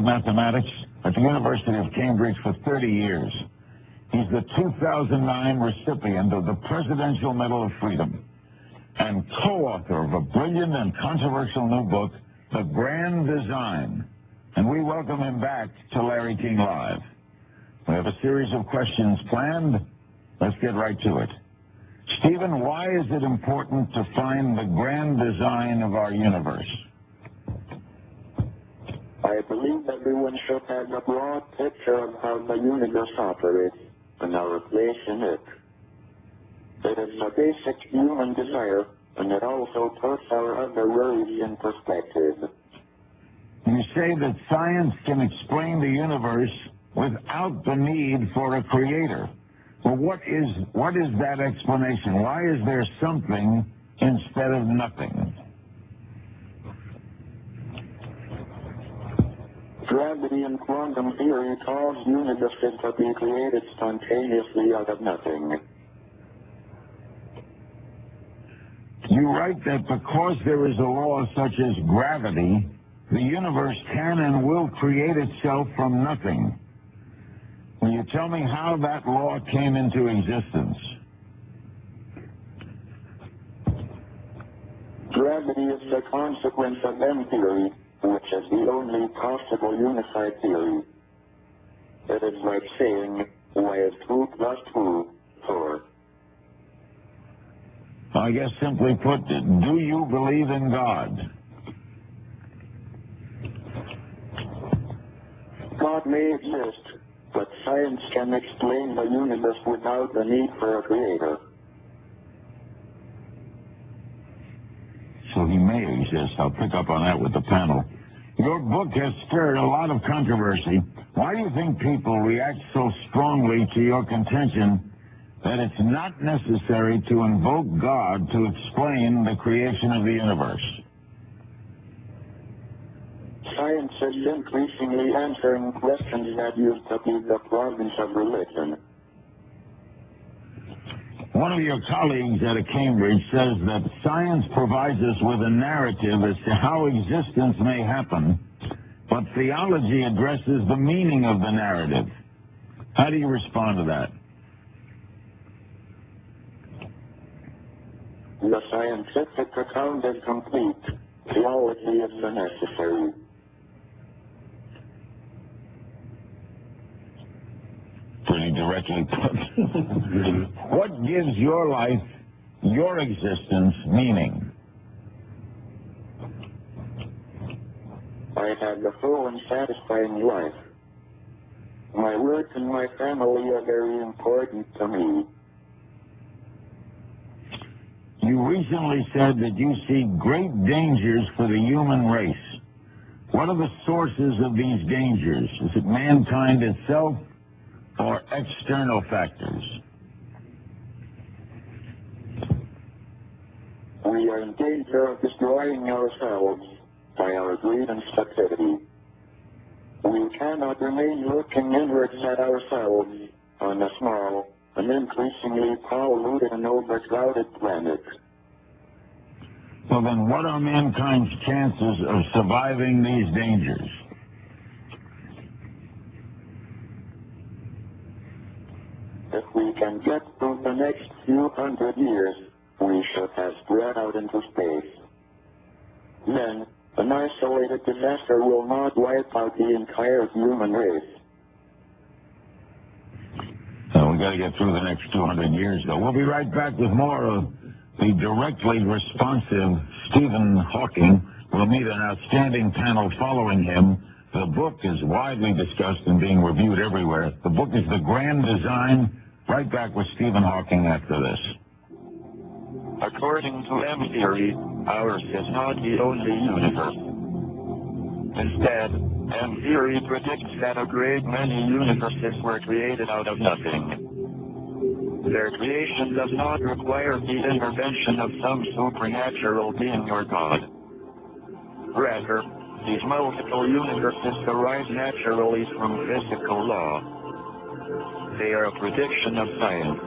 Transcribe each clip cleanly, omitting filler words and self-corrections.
mathematics at the University of Cambridge for 30 years. He's the 2009 recipient of the Presidential Medal of Freedom and co-author of a brilliant and controversial new book, The Grand Design. And we welcome him back to Larry King Live. We have a series of questions planned. Let's get right to it. Stephen, why is it important to find the grand design of our universe? I believe everyone should have a broad picture of how the universe operates and our place in it. It is a basic human desire, and it also puts our other worries in perspective. You say that science can explain the universe without the need for a creator. Well, what is that explanation? Why is there something instead of nothing? Gravity and quantum theory cause universes to be created spontaneously out of nothing. You write that because there is a law such as gravity, the universe can and will create itself from nothing. Will you tell me how that law came into existence? Gravity is the consequence of M theory, which is the only possible unified theory. It is like saying, why is 2 plus 2 4? I guess simply put, do you believe in God? God may exist, but science can explain the universe without the need for a creator. So he may exist. I'll pick up on that with the panel. Your book has stirred a lot of controversy. Why do you think people react so strongly to your contention that it's not necessary to invoke God to explain the creation of the universe? Science is increasingly answering questions that used to be the province of religion. One of your colleagues at Cambridge says that science provides us with a narrative as to how existence may happen, but theology addresses the meaning of the narrative. How do you respond to that? The scientific account is complete. Theology is the necessary. Pretty directly put. What gives your life, your existence, meaning? I have a full and satisfying life. My work and my family are very important to me. You recently said that you see great dangers for the human race. What are the sources of these dangers? Is it mankind itself or external factors? We are in danger of destroying ourselves by our greed and stupidity. We cannot remain looking inwards at ourselves on a small and increasingly polluted and overcrowded planet. Well, then what are mankind's chances of surviving these dangers? If we can get through the next few hundred years, we should have spread out into space. Then, an isolated disaster will not wipe out the entire human race. So we got to get through the next 200 years, though. We'll be right back with more of the directly responsive Stephen Hawking. We'll meet an outstanding panel following him. The book is widely discussed and being reviewed everywhere. The book is The Grand Design. Right back with Stephen Hawking after this. According to M theory, ours is not the only universe. Instead, M theory predicts that a great many universes were created out of nothing. Their creation does not require the intervention of some supernatural being or God. Rather, these multiple universes arise naturally from physical law. They are a prediction of science.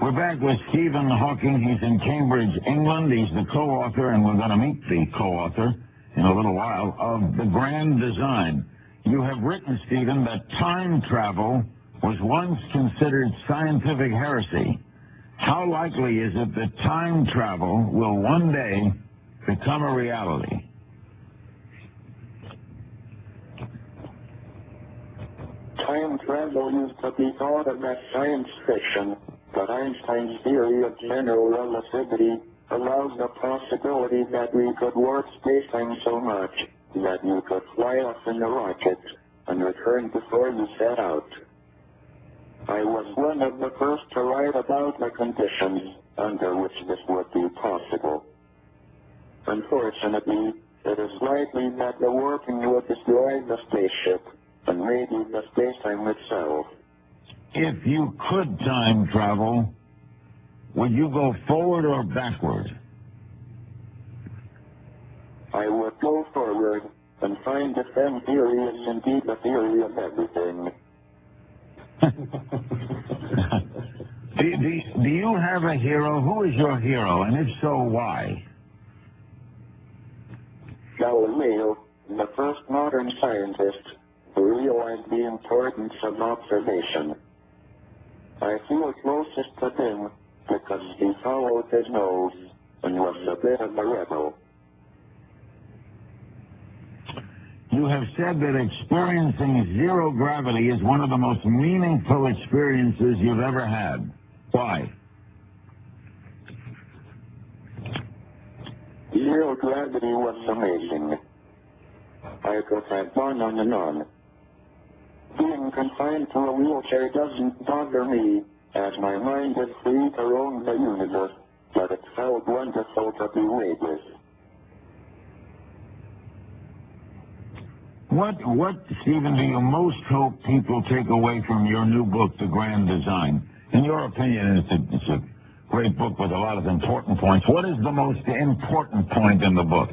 We're back with Stephen Hawking. He's in Cambridge, England. He's the co-author, and we're going to meet the co-author. in a little while, of the grand design. You have written, Stephen, that time travel was once considered scientific heresy. How likely is it that time travel will one day become a reality? Time travel used to be thought of as science fiction, but Einstein's theory of general relativity allows the possibility that we could warp space-time so much that you could fly off in a rocket and return before you set out. I was one of the first to write about the conditions under which this would be possible. Unfortunately, it is likely that the warping would destroy the spaceship and maybe the space-time itself. If you could time travel, would you go forward or backward? I would go forward and find if M theory is indeed the theory of everything. Do you have a hero? Who is your hero, and if so, why? Galileo, the first modern scientist who realized the importance of observation. I feel closest to him because he followed his nose and was a bit of a rebel. You have said that experiencing zero gravity is one of the most meaningful experiences you've ever had. Why? Zero gravity was amazing. I could have gone on and on. Being confined to a wheelchair doesn't bother me, as my mind is free to roam the universe, but it felt wonderful to be weightless. What, Stephen, do you most hope people take away from your new book, The Grand Design? In your opinion, it's a great book with a lot of important points. What is the most important point in the book?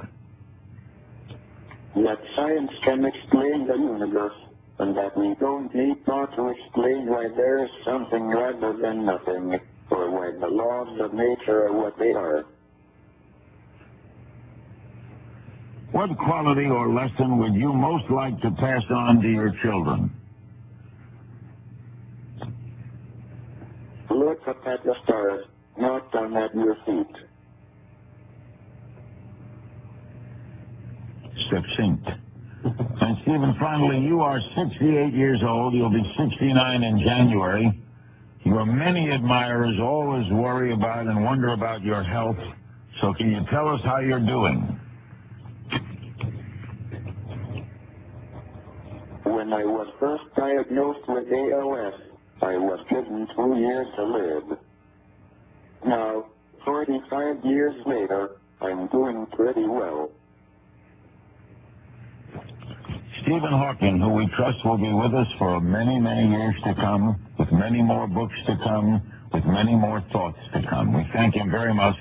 That science can explain the universe, and that we don't need thought to explain why there is something rather than nothing, or why the laws of nature are what they are. What quality or lesson would you most like to pass on to your children? Look up at the stars, not down at your feet. Succinct. And Stephen, finally, you are 68 years old. You'll be 69 in January. Your many admirers always worry about and wonder about your health. So can you tell us how you're doing? When I was first diagnosed with ALS, I was given 2 years to live. Now, 45 years later, I'm doing pretty well. Stephen Hawking, who we trust will be with us for many, many years to come, with many more books to come, with many more thoughts to come. We thank him very much.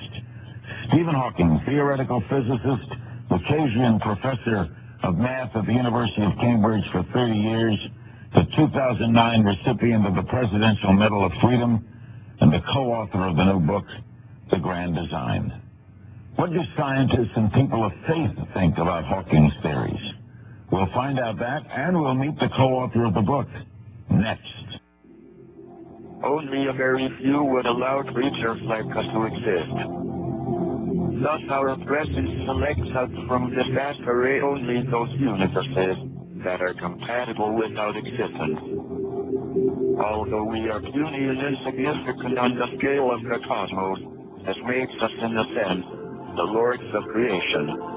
Stephen Hawking, theoretical physicist, Lucasian professor of math at the University of Cambridge for 30 years, the 2009 recipient of the Presidential Medal of Freedom, and the co-author of the new book, The Grand Design. What do scientists and people of faith think about Hawking's theories? We'll find out that, and we'll meet the co-author of the book next. Only a very few would allow creatures like us to exist. Thus our presence selects out from this vast array only those universes that are compatible with our existence. Although we are puny and insignificant on the scale of the cosmos, this makes us in a sense the lords of creation.